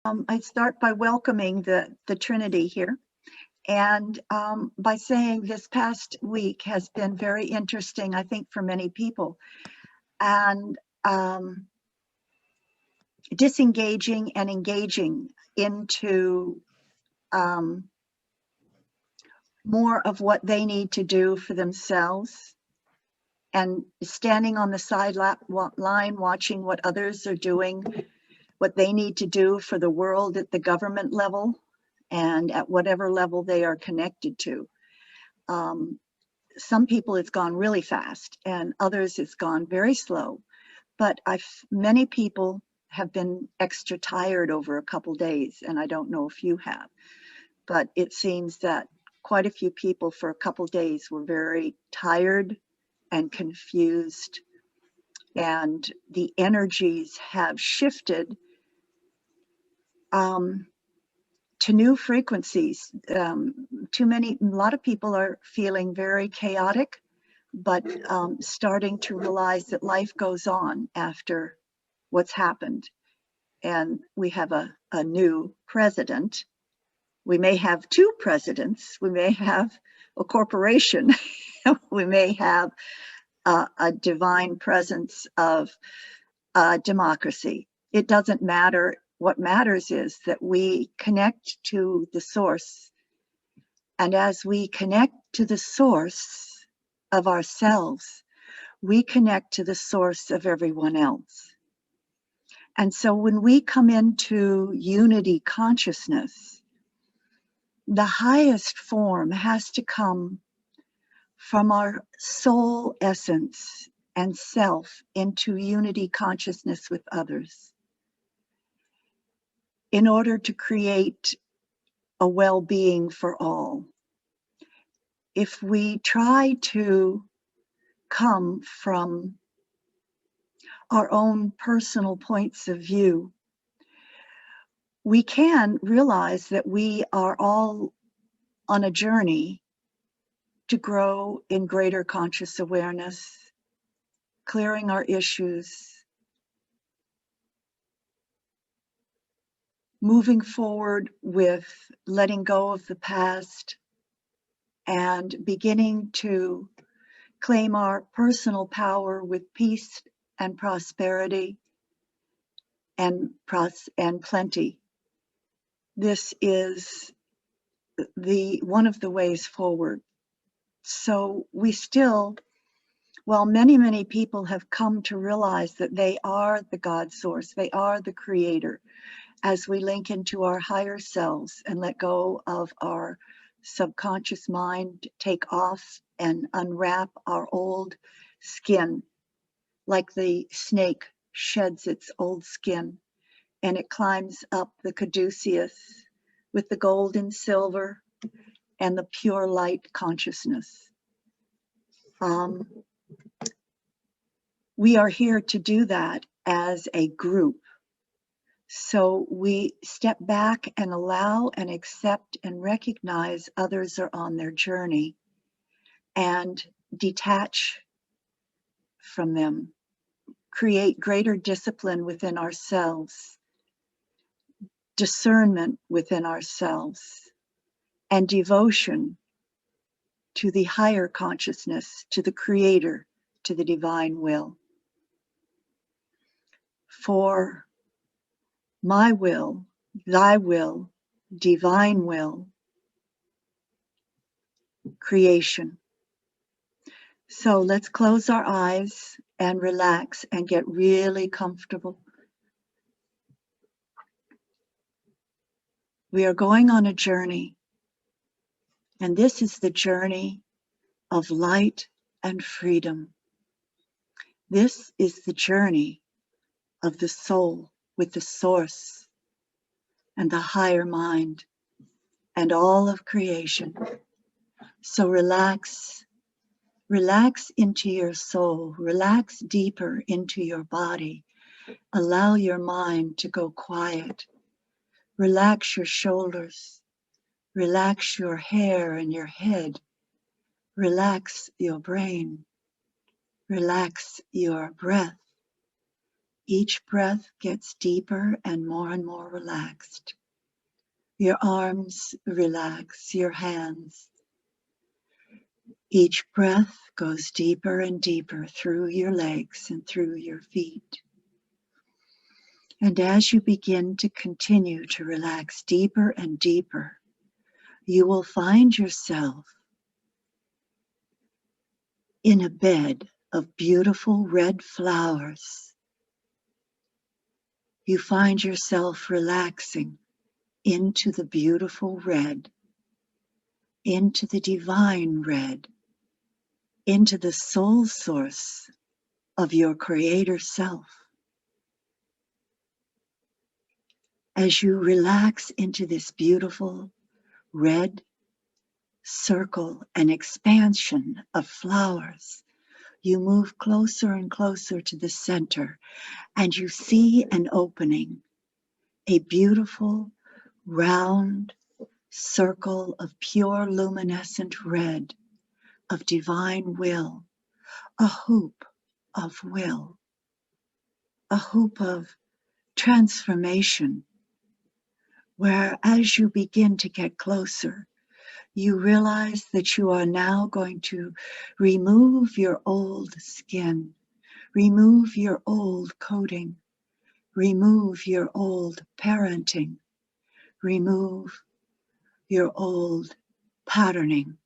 I'd start by welcoming the Trinity here, and by saying this past week has been very interesting, I think, for many people, and disengaging and engaging into more of what they need to do for themselves, and standing on the sideline watching what others are doing, what they need to do for the world at the government level and at whatever level they are connected to. Some people it's gone really fast, and others it's gone very slow. But many people have been extra tired over a couple days, and I don't know if you have, but it seems that quite a few people for a couple days were very tired and confused, and the energies have shifted to new frequencies. A lot of people are feeling very chaotic, but starting to realize that life goes on after what's happened. And we have a new president. We may have two presidents. We may have a corporation. We may have a divine presence of democracy. It doesn't matter. What matters is that we connect to the source. And as we connect to the source of ourselves, we connect to the source of everyone else. And so when we come into unity consciousness, the highest form has to come from our soul essence and self into unity consciousness with others in order to create a well-being for all. If we try to come from our own personal points of view, we can realize that we are all on a journey to grow in greater conscious awareness, clearing our issues, moving forward with letting go of the past, and beginning to claim our personal power with peace and prosperity and plenty. This is one of the ways forward. So we still, while many people have come to realize that they are the God source, they are the creator, as we link into our higher selves and let go of our subconscious mind, take off and unwrap our old skin, like the snake sheds its old skin, and it climbs up the caduceus with the gold and silver and the pure light consciousness. We are here to do that as a group. So we step back and allow and accept and recognize others are on their journey and detach from them, create greater discipline within ourselves, discernment within ourselves, and devotion to the higher consciousness, to the creator, to the divine will. For my will, thy will, divine will, creation. So let's close our eyes and relax and get really comfortable. We are going on a journey, and this is the journey of light and freedom. This is the journey of the soul with the source and the higher mind and all of creation. So relax into your soul, relax deeper into your body. Allow your mind to go quiet. Relax your shoulders, relax your hair and your head, relax your brain, relax your breath, Each breath gets deeper and more relaxed. Your arms relax, your hands. Each breath goes deeper and deeper through your legs and through your feet. And as you begin to continue to relax deeper and deeper, you will find yourself in a bed of beautiful red flowers. You find yourself relaxing into the beautiful red, into the divine red, into the soul source of your creator self. As you relax into this beautiful red circle and expansion of flowers, you move closer and closer to the center, and you see an opening, a beautiful round circle of pure luminescent red, of divine will, a hoop of will, a hoop of transformation, where as you begin to get closer, you realize that you are now going to remove your old skin, remove your old coating, remove your old parenting, remove your old patterning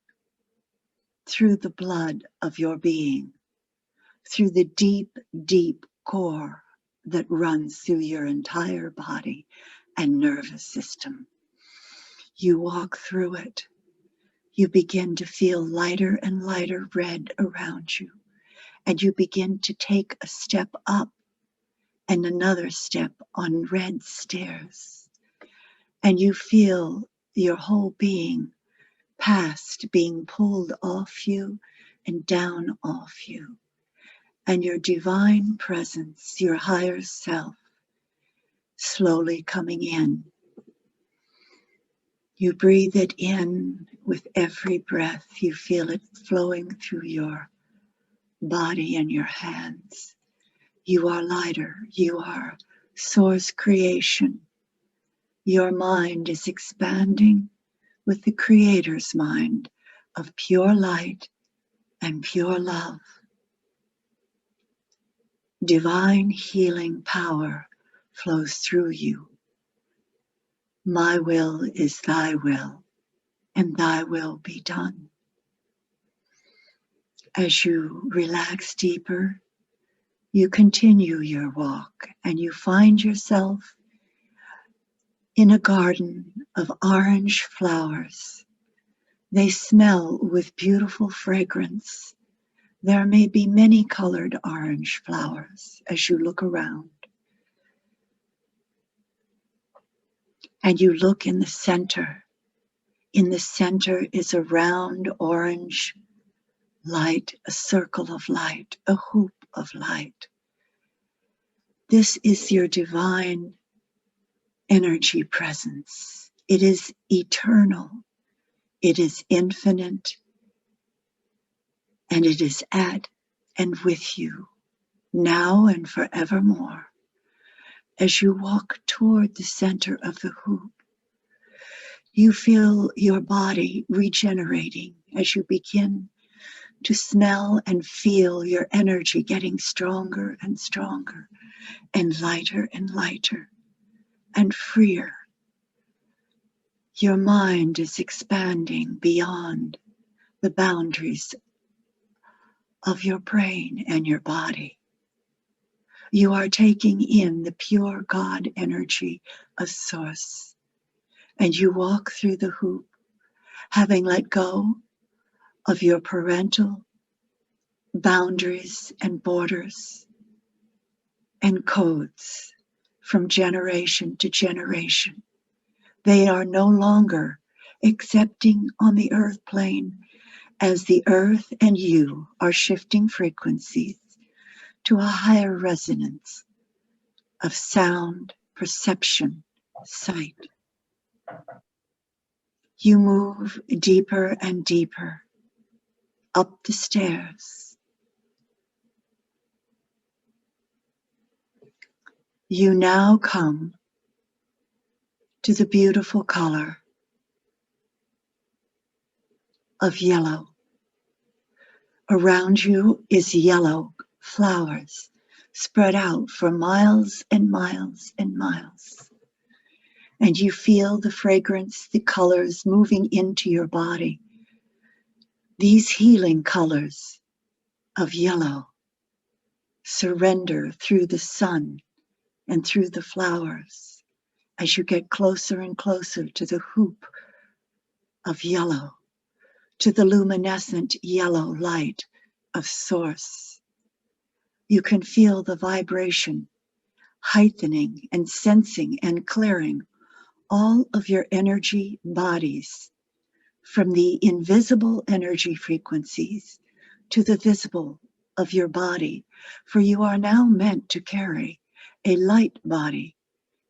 through the blood of your being, through the deep, deep core that runs through your entire body and nervous system. You walk through it. You begin to feel lighter and lighter red around you, and you begin to take a step up and another step on red stairs, and you feel your whole being past being pulled off you and down off you, and your divine presence, your higher self, slowly coming in. You breathe it in with every breath. You feel it flowing through your body and your hands. You are lighter. You are source creation. Your mind is expanding with the Creator's mind of pure light and pure love. Divine healing power flows through you. My will is thy will, and thy will be done. As you relax deeper, you continue your walk, and you find yourself in a garden of orange flowers. They smell with beautiful fragrance. There may be many colored orange flowers as you look around. And you look in the center. In the center is a round orange light, a circle of light, a hoop of light. This is your divine energy presence. It is eternal. It is infinite. And it is at and with you, now and forevermore. As you walk toward the center of the hoop, you feel your body regenerating as you begin to smell and feel your energy getting stronger and stronger, and lighter and freer. Your mind is expanding beyond the boundaries of your brain and your body. You are taking in the pure God energy of Source, and you walk through the hoop, having let go of your parental boundaries and borders and codes from generation to generation. They are no longer accepting on the earth plane as the earth and you are shifting frequencies to a higher resonance of sound, perception, sight. You move deeper and deeper up the stairs. You now come to the beautiful color of yellow. Around you is yellow flowers spread out for miles and miles and miles. And you feel the fragrance, the colors moving into your body. These healing colors of yellow surrender through the sun and through the flowers as you get closer and closer to the hoop of yellow, to the luminescent yellow light of Source. You can feel the vibration heightening and sensing and clearing all of your energy bodies from the invisible energy frequencies to the visible of your body, for you are now meant to carry a light body,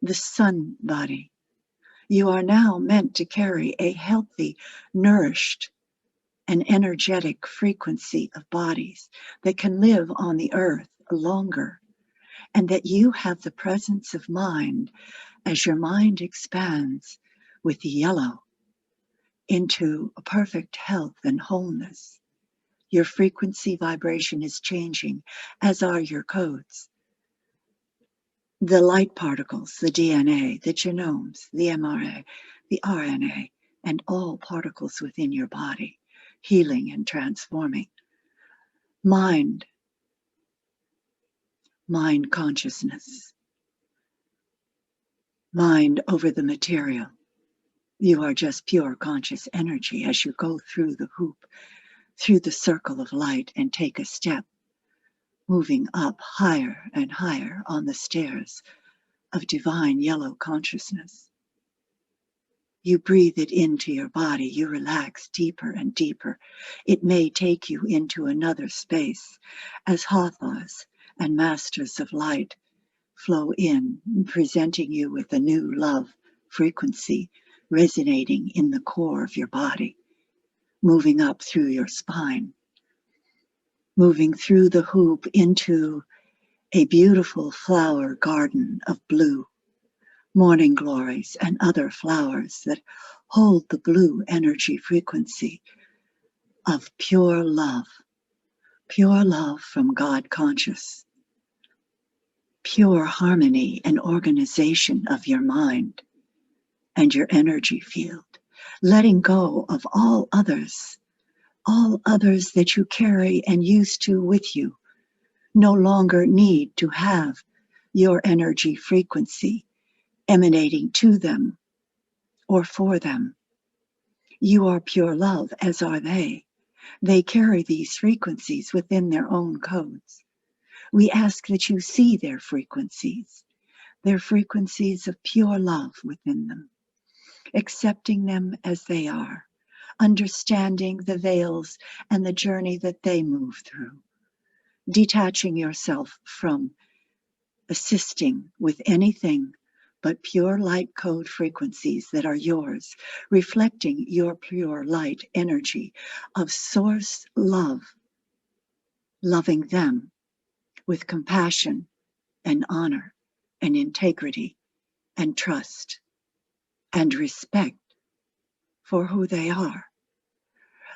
the sun body. You are now meant to carry a healthy, nourished, and energetic frequency of bodies that can live on the earth longer, and that you have the presence of mind as your mind expands with yellow into a perfect health and wholeness. Your frequency vibration is changing, as are your codes. The light particles, the DNA, the genomes, the mRNA, the RNA, and all particles within your body, healing and transforming. Mind consciousness. Mind over the material. You are just pure conscious energy as you go through the hoop, through the circle of light, and take a step, moving up higher and higher on the stairs of divine yellow consciousness. You breathe it into your body, you relax deeper and deeper. It may take you into another space as Hathas and masters of light flow in, presenting you with a new love frequency resonating in the core of your body, moving up through your spine, moving through the hoop into a beautiful flower garden of blue, morning glories and other flowers that hold the blue energy frequency of pure love from God conscious, pure harmony and organization of your mind and your energy field, letting go of all others that you carry and used to with you, no longer need to have your energy frequency emanating to them or for them. You are pure love, as are they. They carry these frequencies within their own codes. We ask that you see their frequencies of pure love within them, accepting them as they are, understanding the veils and the journey that they move through, detaching yourself from assisting with anything but pure light code frequencies that are yours, reflecting your pure light energy of Source love, loving them with compassion and honor and integrity and trust and respect for who they are.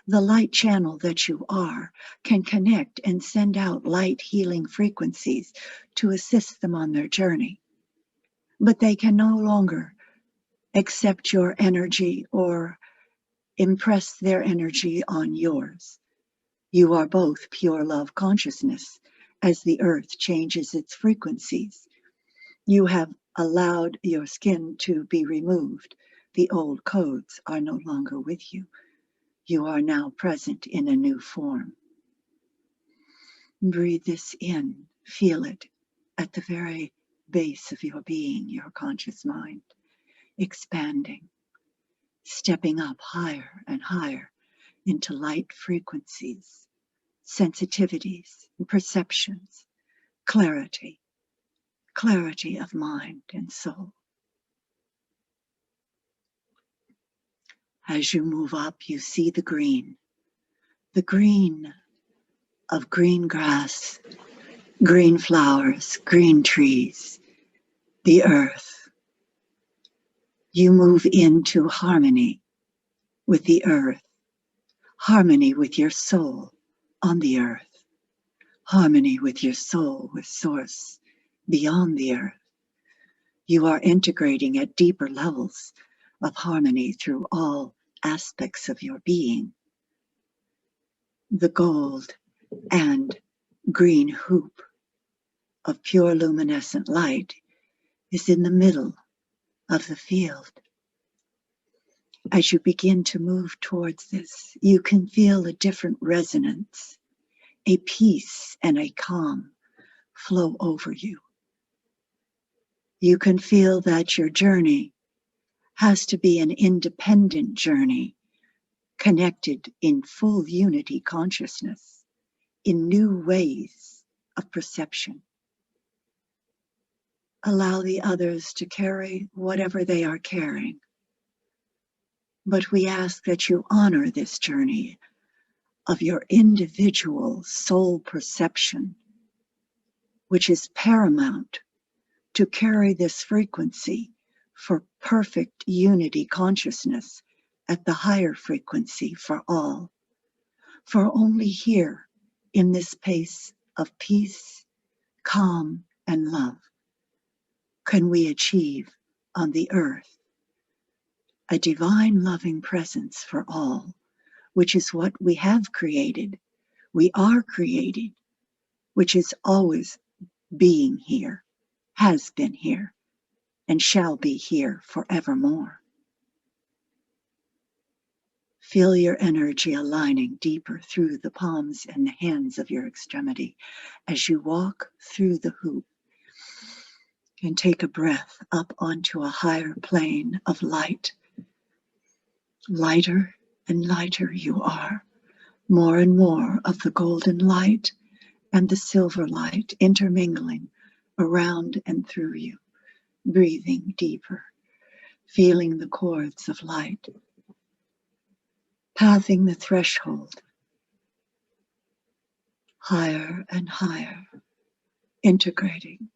The light channel that you are can connect and send out light healing frequencies to assist them on their journey. But they can no longer accept your energy or impress their energy on yours. You are both pure love consciousness. As the earth changes its frequencies, you have allowed your skin to be removed. The old codes are no longer with you. You are now present in a new form. Breathe this in. Feel it at the very base of your being, your conscious mind, expanding, stepping up higher and higher into light frequencies, sensitivities, and perceptions, clarity of mind and soul. As you move up, you see the green of green grass, green flowers, green trees, the earth. You move into harmony with the earth, harmony with your soul on the earth, harmony with your soul, with source beyond the earth. You are integrating at deeper levels of harmony through all aspects of your being. The gold and green hoop of pure luminescent light is in the middle of the field. As you begin to move towards this, you can feel a different resonance, a peace and a calm flow over you. You can feel that your journey has to be an independent journey, connected in full unity consciousness, in new ways of perception. Allow the others to carry whatever they are carrying. But we ask that you honor this journey of your individual soul perception, which is paramount to carry this frequency for perfect unity consciousness at the higher frequency for all. For only here, in this space of peace, calm, and love, can we achieve on the earth a divine loving presence for all, which is what we have created. We are created, which is always being here, has been here, and shall be here forevermore. Feel your energy aligning deeper through the palms and the hands of your extremity as you walk through the hoop and take a breath up onto a higher plane of light. Lighter and lighter you are, more and more of the golden light and the silver light intermingling around and through you, breathing deeper, feeling the chords of light, passing the threshold, higher and higher, integrating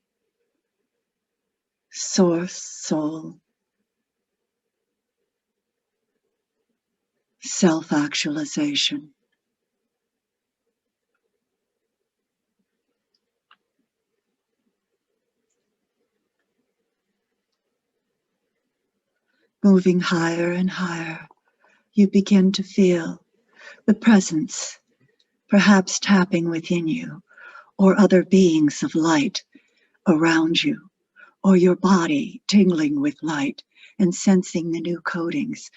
source, soul, self-actualization. Moving higher and higher, you begin to feel the presence, perhaps tapping within you, or other beings of light around you, or your body tingling with light and sensing the new coatings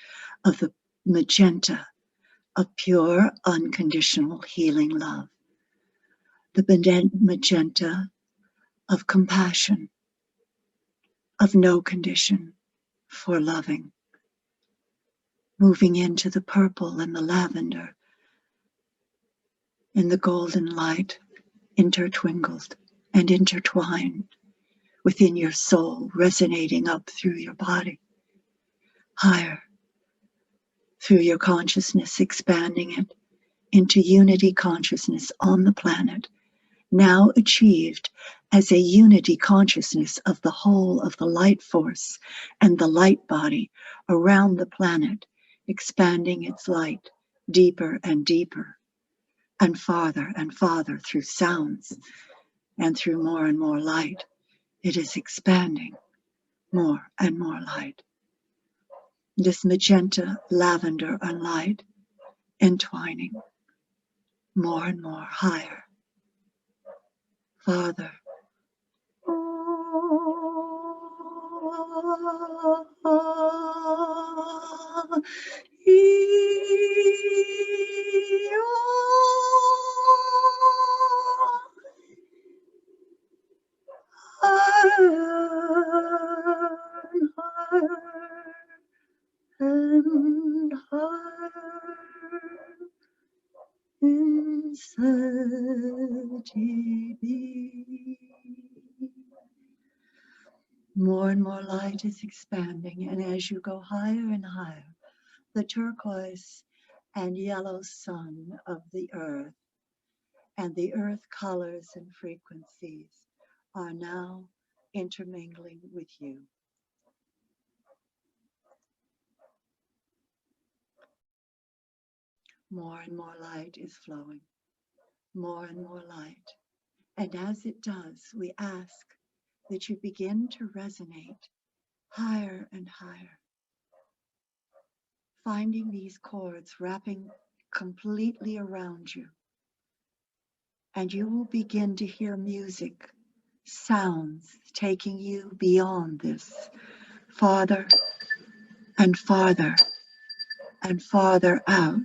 of the magenta of pure, unconditional healing love, the magenta of compassion, of no condition for loving, moving into the purple and the lavender and the golden light, intertwinkled and intertwined within your soul, resonating up through your body, higher through your consciousness, expanding it into unity consciousness on the planet, now achieved as a unity consciousness of the whole of the light force and the light body around the planet, expanding its light deeper and deeper and farther through sounds and through more and more light. It is expanding more and more light. This magenta, lavender, and light entwining more and more higher, farther. And higher inside me. More and more light is expanding, and as you go higher and higher, the turquoise and yellow sun of the earth and the earth colors and frequencies are now intermingling with you. More and more light is flowing, more and more light. And as it does, we ask that you begin to resonate higher and higher, finding these chords wrapping completely around you. And you will begin to hear music, sounds taking you beyond this, farther and farther and farther out.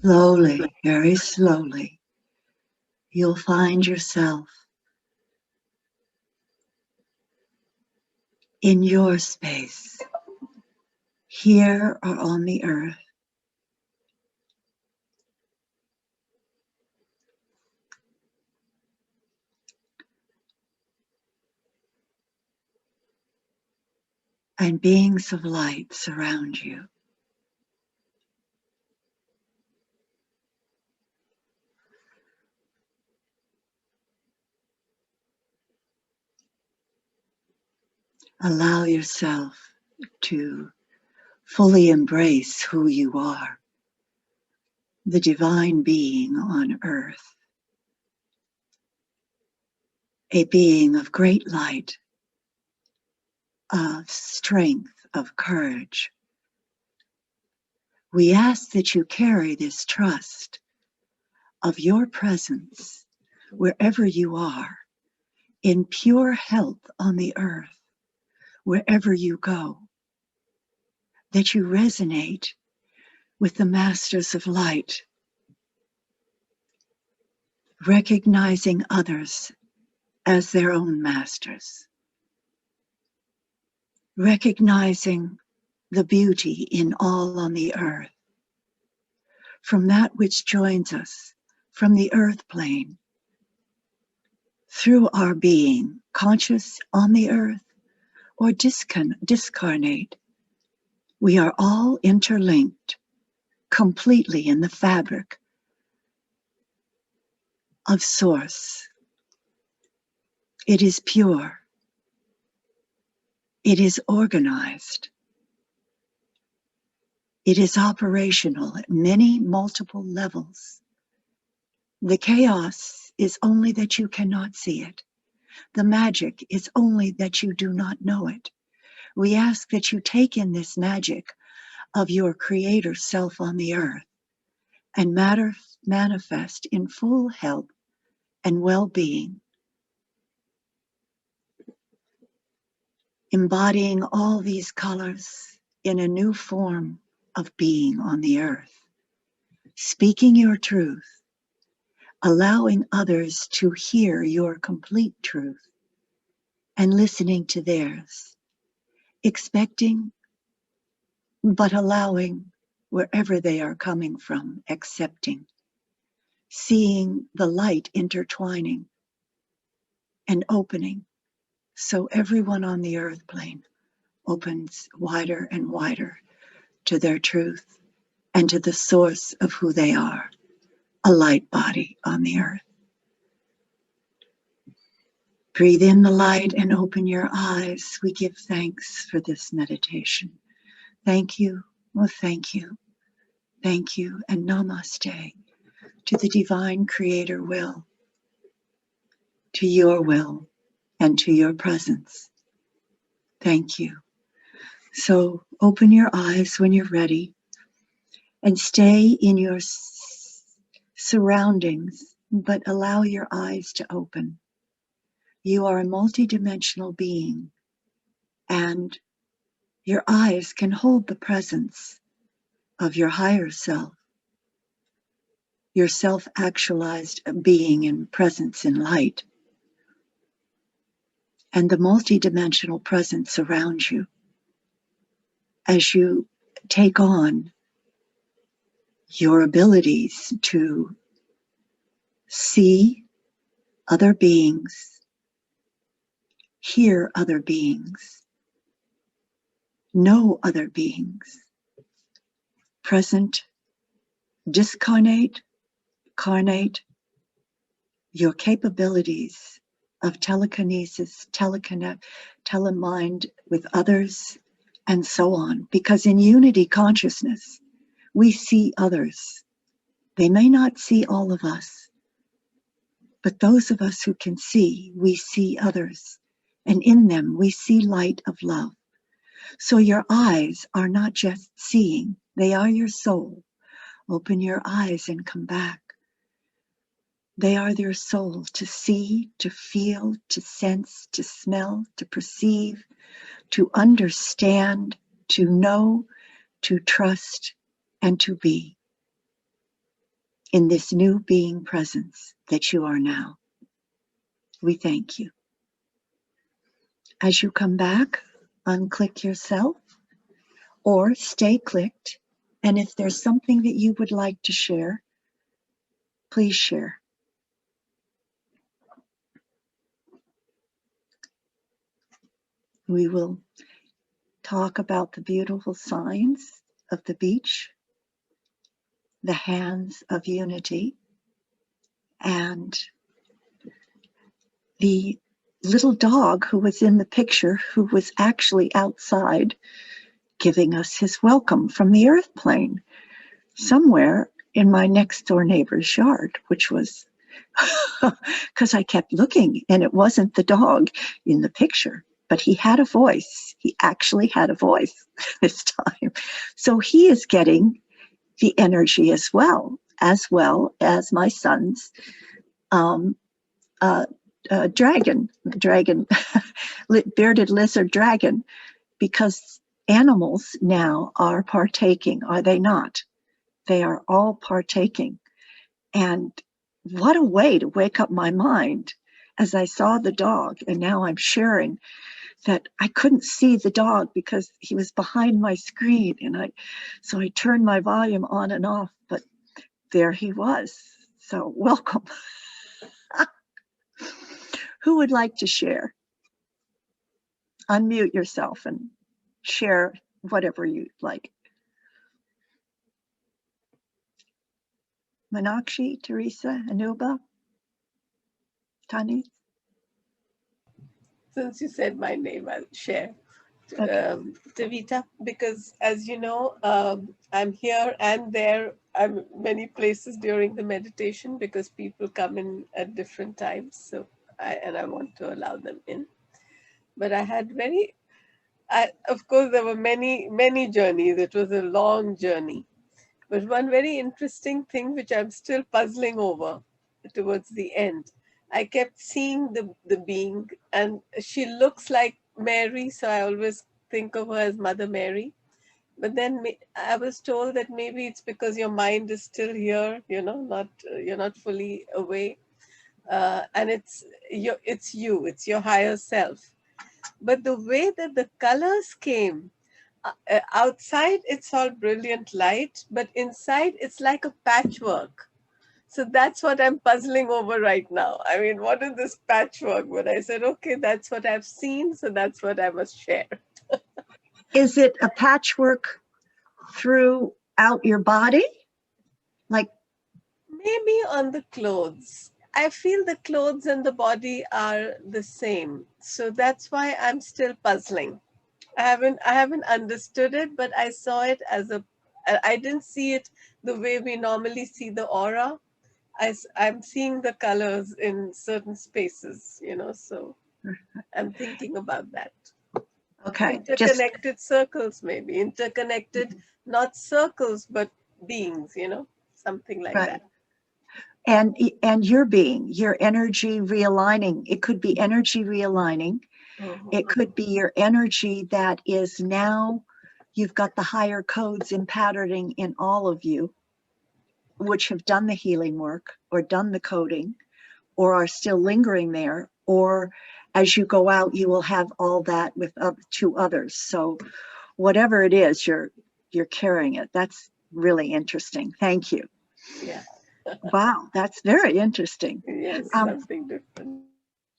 Slowly, very slowly, you'll find yourself in your space, here or on the earth. And beings of light surround you. Allow yourself to fully embrace who you are, the divine being on earth, a being of great light, of strength, of courage. We ask that you carry this trust of your presence wherever you are, in pure health on the earth, wherever you go, that you resonate with the masters of light, recognizing others as their own masters, recognizing the beauty in all on the earth, from that which joins us from the earth plane, through our being, conscious on the earth or discarnate. We are all interlinked completely in the fabric of Source. It is pure. It is organized. It is operational at many multiple levels. The chaos is only that you cannot see it. The magic is only that you do not know it. We ask that you take in this magic of your Creator self on the earth and manifest in full health and well-being, embodying all these colors in a new form of being on the earth, speaking your truth, allowing others to hear your complete truth and listening to theirs, expecting but allowing wherever they are coming from, accepting, seeing the light intertwining and opening, so everyone on the earth plane opens wider and wider to their truth and to the source of who they are, a light body on the earth. Breathe in the light and open your eyes. We give thanks for this meditation. Thank you, oh thank you, and namaste to the divine Creator will, to your will, and to your presence. Thank you. So open your eyes when you're ready and stay in your surroundings, but allow your eyes to open. You are a multidimensional being, and your eyes can hold the presence of your higher self, your self-actualized being and presence in light, and the multidimensional presence around you as you take on your abilities to see other beings, hear other beings, know other beings, present, discarnate, carnate, your capabilities of telekinesis, telemind with others, and so on. Because in unity consciousness, we see others. They may not see all of us, but those of us who can see, we see others. And in them, we see light of love. So your eyes are not just seeing, they are your soul. Open your eyes and come back. They are their soul to see, to feel, to sense, to smell, to perceive, to understand, to know, to trust, and to be in this new being presence that you are now. We thank you. As you come back, unclick yourself or stay clicked. And if there's something that you would like to share, please share. We will talk about the beautiful signs of the beach, the hands of unity, and the little dog who was in the picture, who was actually outside giving us his welcome from the earth plane somewhere in my next door neighbor's yard, which was because I kept looking and it wasn't the dog in the picture, but he had a voice He actually had a voice this time. So he is getting the energy as well as my son's dragon, bearded lizard dragon, because animals now are partaking, are they not? They are all partaking. And what a way to wake up my mind as I saw the dog. And now I'm sharing that I couldn't see the dog because he was behind my screen. And so I turned my volume on and off, but there he was. So welcome. Who would like to share? Unmute yourself and share whatever you'd like. Meenakshi, Teresa, Anuba, Tani? Since you said my name, I'll share. Okay. Taveta, because as you know, I'm here and there. I'm many places during the meditation because people come in at different times. So I want to allow them in. But I had of course, there were many journeys. It was a long journey. But one very interesting thing which I'm still puzzling over towards the end, I kept seeing the being, and she looks like Mary, so I always think of her as Mother Mary. But then I was told that maybe it's because your mind is still here, you're not fully away, and it's your higher self. But the way that the colors came, outside it's all brilliant light, but inside it's like a patchwork. So that's what I'm puzzling over right now. I mean, what is this patchwork? But I said, okay, that's what I've seen, so that's what I must share. Is it a patchwork throughout your body? Like, Maybe on the clothes. I feel the clothes and the body are the same. So that's why I'm still puzzling. I haven't understood it, but I saw it as I didn't see it the way we normally see the aura. I'm seeing the colors in certain spaces, so I'm thinking about that. okay, just Interconnected circles, maybe. Interconnected, not circles, but beings, something like right. that. And your energy realigning. It could be energy realigning. It could be your energy that is now, you've got the higher codes and patterning in all of you, which have done the healing work or done the coding or are still lingering there, or as you go out, you will have all that with to others. So whatever it is, you're carrying it. That's really interesting. Thank you. Yeah. Wow, that's very interesting. Yes, Um, something different.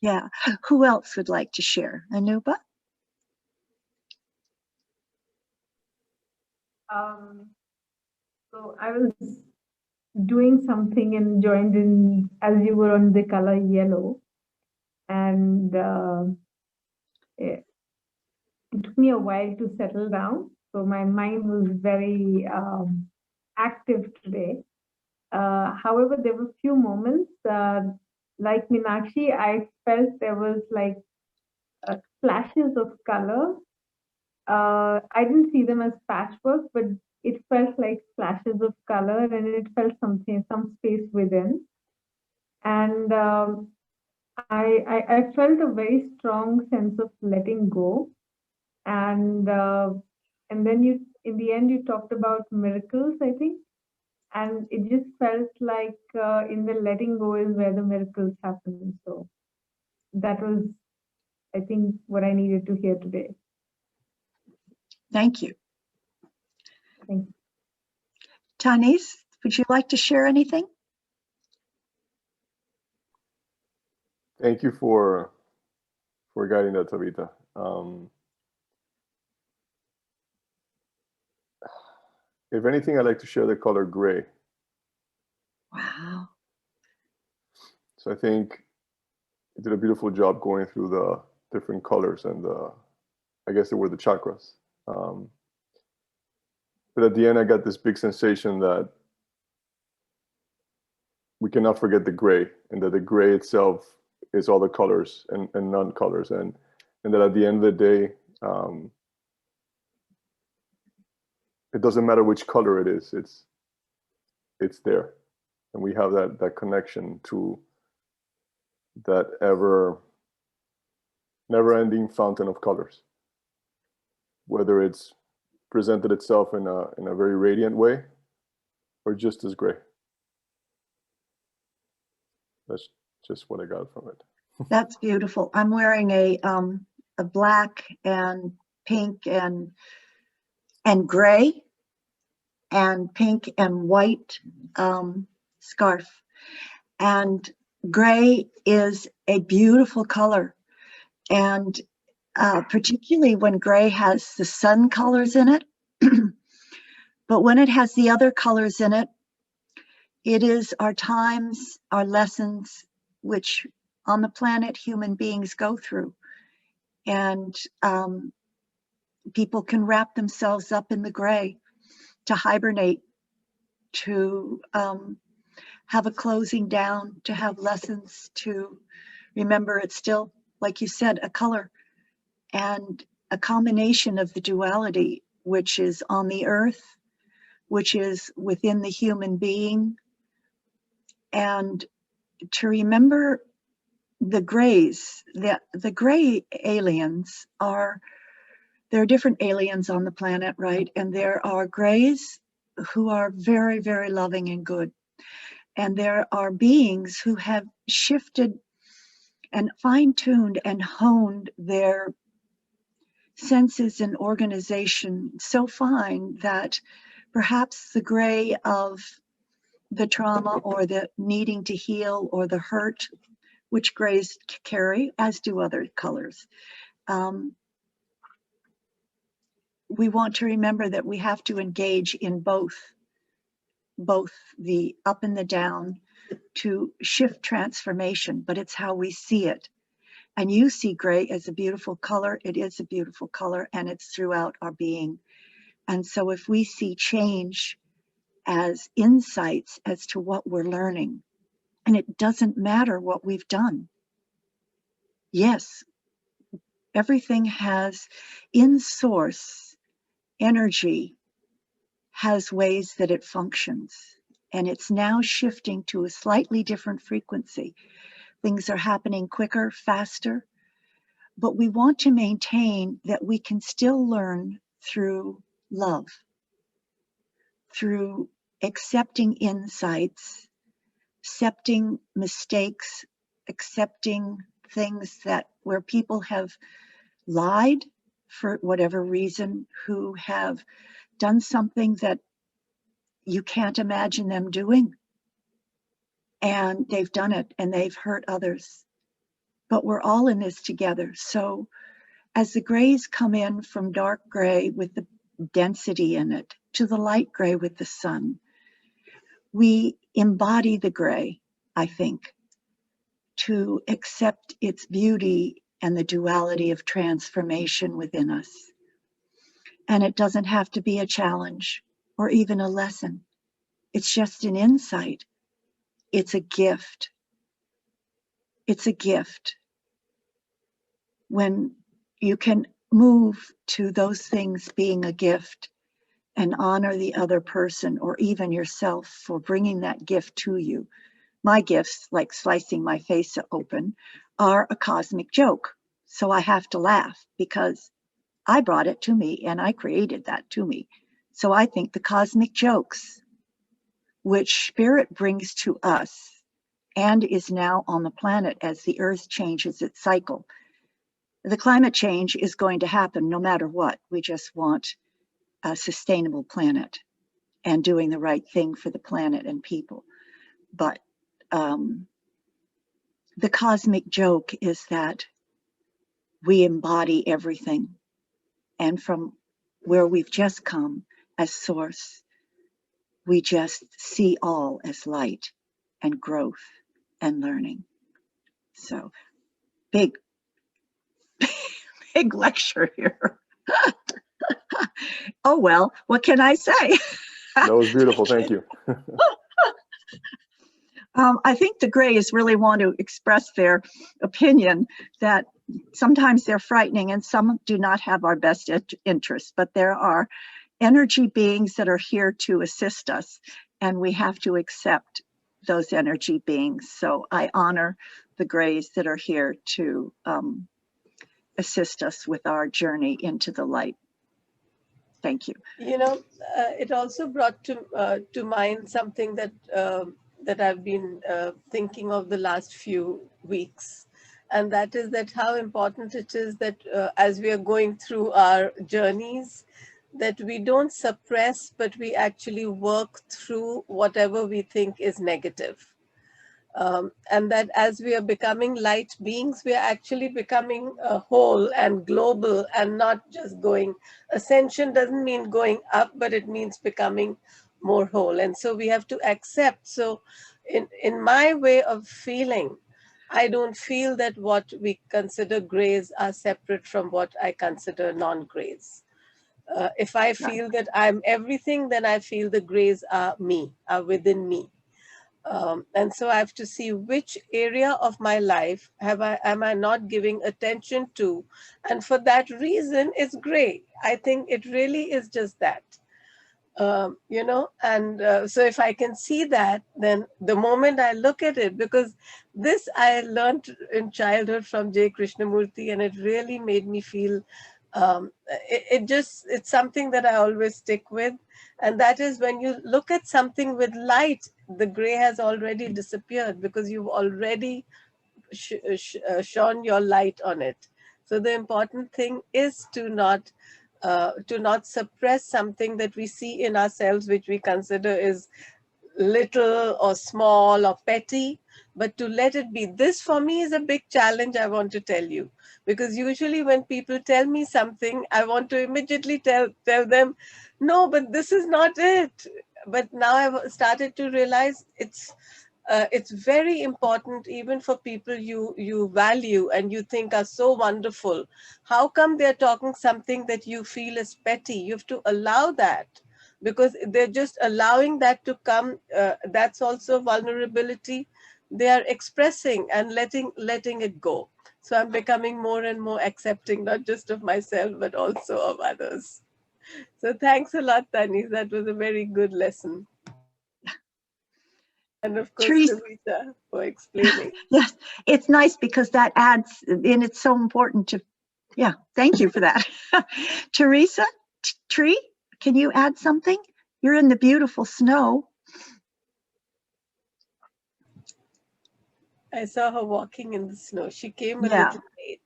yeah. Who else would like to share? Anuba? Um, so I was doing something and joined in as you were on the color yellow, and it took me a while to settle down. So my mind was very active today. However, there were few moments, like Meenakshi, I felt there was like flashes of color. I didn't see them as patchwork, but it felt like flashes of color, and it felt something, some space within. And I felt a very strong sense of letting go. And then in the end, you talked about miracles, I think, and it just felt like in the letting go is where the miracles happen. So that was, I think, what I needed to hear today. Thank you. Thank you. Tanis, would you like to share anything? Thank you for guiding that, Taveta. If anything, I'd like to share the color gray. Wow. So I think you did a beautiful job going through the different colors and I guess they were the chakras. But at the end, I got this big sensation that we cannot forget the gray, and that the gray itself is all the colors and non-colors, and that at the end of the day, It doesn't matter which color it is, it's there. And we have that connection to that never-ending fountain of colors, whether it's presented itself in a very radiant way or just as gray. That's just what I got from it. That's beautiful. I'm wearing a black and pink and gray and pink and white scarf. And gray is a beautiful color. And particularly when gray has the sun colors in it. But when it has the other colors in it, it is our times, our lessons, which on the planet human beings go through. And people can wrap themselves up in the gray to hibernate, to have a closing down, to have lessons, to remember it's still, like you said, a color and a combination of the duality, which is on the earth, which is within the human being, and to remember the grays. The gray aliens are, there are different aliens on the planet, right? And there are grays who are very, very loving and good. And there are beings who have shifted and fine-tuned and honed their senses and organization so fine that perhaps the gray of the trauma or the needing to heal or the hurt, which grays carry, as do other colors. We want to remember that we have to engage in both the up and the down to shift transformation, but it's how we see it. And you see gray as a beautiful color. It is a beautiful color, and it's throughout our being. And so if we see change as insights as to what we're learning, and it doesn't matter what we've done. Yes, everything has, in source, energy has ways that it functions, and it's now shifting to a slightly different frequency. Things are happening quicker, faster, but we want to maintain that we can still learn through love, through accepting insights, accepting mistakes, accepting things that where people have lied for whatever reason, who have done something that you can't imagine them doing, and they've done it and they've hurt others. But we're all in this together. So as the grays come in from dark gray with the density in it to the light gray with the sun, we embody the gray, I think, to accept its beauty and the duality of transformation within us. And it doesn't have to be a challenge or even a lesson. It's just an insight. It's a gift. It's a gift. When you can move to those things being a gift and honor the other person or even yourself for bringing that gift to you. My gifts, like slicing my face open, are a cosmic joke. So I have to laugh because I brought it to me and I created that to me. So I think the cosmic jokes, which spirit brings to us and is now on the planet as the earth changes its cycle. The climate change is going to happen no matter what. We just want a sustainable planet and doing the right thing for the planet and people. But the cosmic joke is that we embody everything. And from where we've just come as source, we just see all as light and growth and learning. So big lecture here. Oh, well, what can I say? That was beautiful. Thank you. I think the Greys really want to express their opinion that sometimes they're frightening and some do not have our best interests, but there are energy beings that are here to assist us, and we have to accept those energy beings. So I honor the Greys that are here to assist us with our journey into the light. Thank you. You know, it also brought to mind something that that I've been thinking of the last few weeks, and that is that how important it is that as we are going through our journeys, that we don't suppress, but we actually work through whatever we think is negative. And that as we are becoming light beings, we are actually becoming whole and global and not just going. Ascension doesn't mean going up, but it means becoming more whole. And so we have to accept. So in my way of feeling, I don't feel that what we consider grays are separate from what I consider non-grays. If I feel that I'm everything, then I feel the grays are me, are within me. And so I have to see which area of my life am I not giving attention to, and for that reason it's gray. I think it really is just that, you know. And so if I can see that, then the moment I look at it, because this I learned in childhood from J. Krishnamurti, and it really made me feel it's something that I always stick with. And that is, when you look at something with light, the gray has already disappeared because you've already shone your light on it. So the important thing is to not suppress something that we see in ourselves, which we consider is little or small or petty, but to let it be. This for me is a big challenge, I want to tell you, because usually when people tell me something, I want to immediately tell them, no, but this is not it. But now I've started to realize it's very important, even for people you value and you think are so wonderful. How come they're talking something that you feel is petty? You have to allow that, because they're just allowing that to come. That's also vulnerability. They are expressing and letting it go. So I'm becoming more and more accepting, not just of myself, but also of others. So thanks a lot, Tanis. That was a very good lesson. And of course, Teresa, Taveta, for explaining. yes, it's nice because that adds, and it's so important to, yeah, thank you for that. Teresa, Tree, can you add something? You're in the beautiful snow. I saw her walking in the snow. She came a Yeah. little late.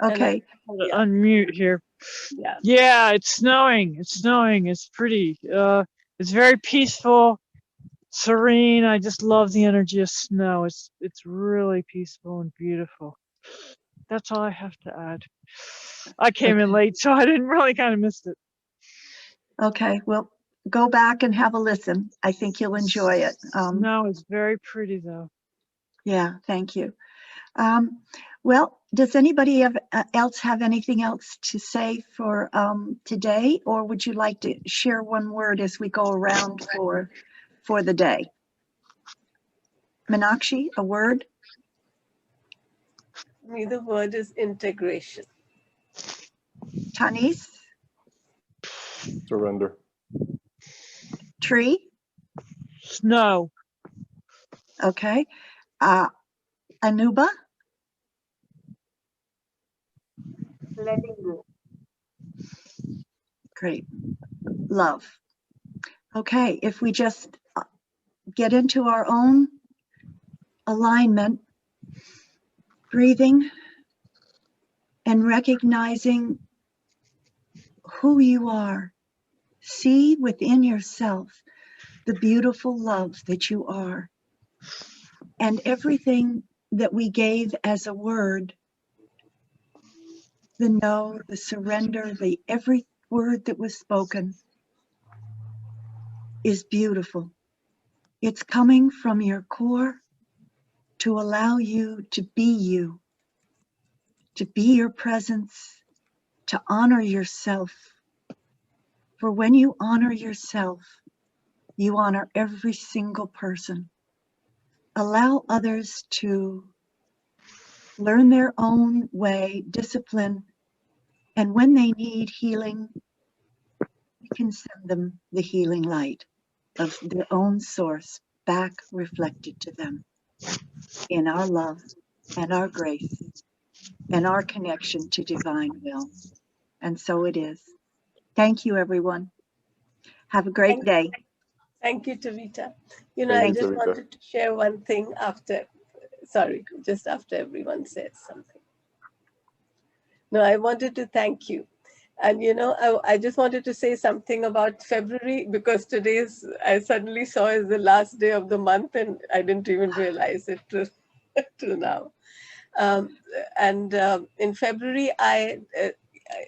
Okay. Yeah. Unmute here. Yeah. Yeah, it's snowing. It's snowing. It's pretty. It's very peaceful, serene. I just love the energy of snow. It's really peaceful and beautiful. That's all I have to add. I came in late, so I didn't really kind of missed it. Okay, well, go back and have a listen. I think you'll enjoy it. Snow is very pretty, though. Yeah, thank you. Well, does anybody else have anything else to say for today, or would you like to share one word as we go around for the day? Meenakshi, a word? For me, the word is integration. Tanis? Surrender. Tree? Snow. Okay. Anuba? Letting go. Great. Love. Okay, if we just get into our own alignment, breathing and recognizing who you are. See within yourself the beautiful love that you are. And everything that we gave as a word, the no, the surrender, every word that was spoken is beautiful. It's coming from your core to allow you, to be your presence, to honor yourself. For when you honor yourself, you honor every single person. allow others to learn their own way, discipline, and when they need healing, we can send them the healing light of their own source back reflected to them in our love and our grace and our connection to divine will. And so it is. Thank you, everyone. Have a great day. Thank you, Taveta. You know, Thank I you, just Taveta. wanted to share one thing after, sorry, just after everyone says something. No, I wanted to thank you. And, you know, I just wanted to say something about February, because today's, I suddenly saw is the last day of the month and I didn't even realize it till now. In February,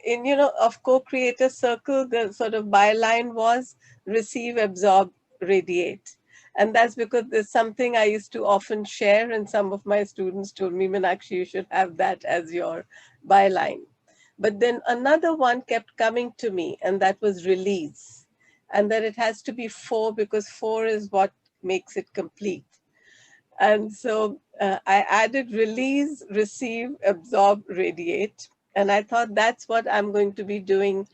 you know, of CoCreator Circle, the sort of byline was receive, absorb, radiate. And that's because there's something I used to often share, and some of my students told me, Meenakshi, you should have that as your byline. But then another one kept coming to me, and that was release. And that it has to be 4 because 4 is what makes it complete. And so I added release, receive, absorb, radiate. And I thought that's what I'm going to be doing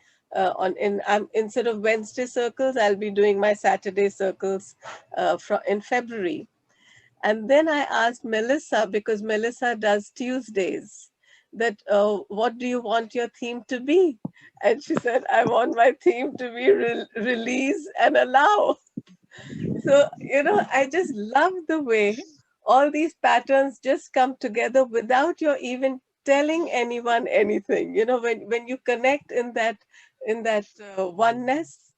instead of Wednesday circles, I'll be doing my Saturday circles in February. And then I asked Melissa, because Melissa does Tuesdays, that what do you want your theme to be? And she said, I want my theme to be release and allow. So, you know, I just love the way all these patterns just come together without your even telling anyone anything. You know, when you connect in that oneness,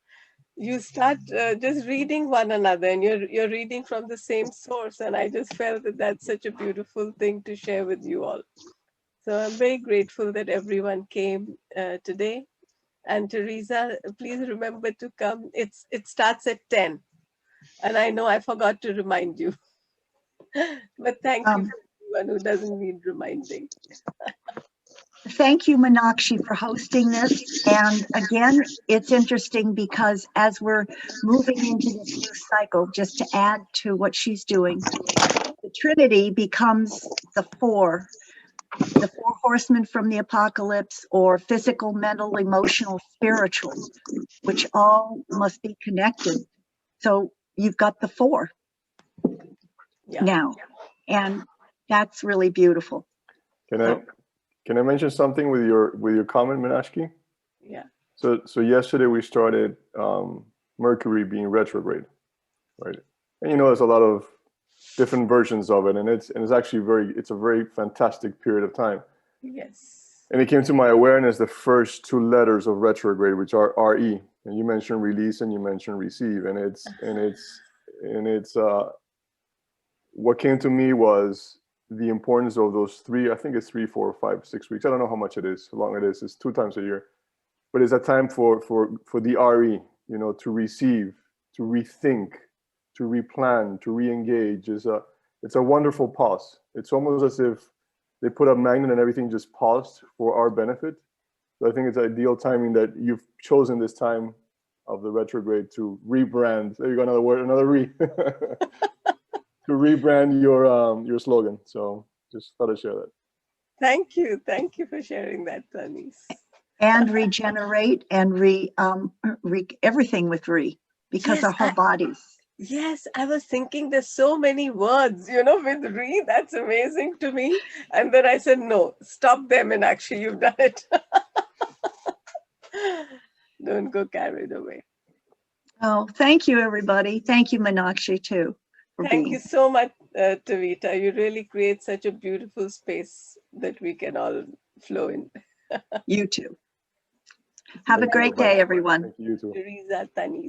you start just reading one another, and you're reading from the same source. And I just felt that that's such a beautiful thing to share with you all. So I'm very grateful that everyone came today. And Teresa, please remember to come. It starts at 10. And I know I forgot to remind you. But thank you for everyone who doesn't need reminding. Thank you, Meenakshi, for hosting this. And again, it's interesting because as we're moving into this new cycle, just to add to what she's doing, the Trinity becomes the four horsemen from the apocalypse, or physical, mental, emotional, spiritual, which all must be connected. So you've got the 4 now, and that's really beautiful. Can I mention something with your comment, Meenakshi? Yeah. So yesterday we started Mercury being retrograde, right? And you know, there's a lot of different versions of it, and it's actually it's a very fantastic period of time. Yes. And it came to my awareness the first 2 letters of retrograde, which are RE, and you mentioned release and you mentioned receive, and it's what came to me was the importance of those 3. I think it's 3, 4, 5, 6 weeks. I don't know how much it is, how long it is. It's 2 times a year, but it's a time for the RE, you know, to receive, to rethink, to replan, to re-engage. It's a wonderful pause. It's almost as if they put a magnet and everything just paused for our benefit. So I think it's ideal timing that you've chosen this time of the retrograde to rebrand. There you go, another word, another re. To rebrand your slogan. So just thought I'd share that. Thank you for sharing that, Tanis. And regenerate and everything with because our whole bodies. Yes, I was thinking there's so many words, you know, with re, that's amazing to me. And then I said, no, stop them, and actually you've done it. Don't go carried away. Oh, thank you, everybody. Thank you, Meenakshi, too. Thank you so much, Taveta. You really create such a beautiful space that we can all flow in. You too. Have a great day, everyone. Thank you too. Teresa, Tanis.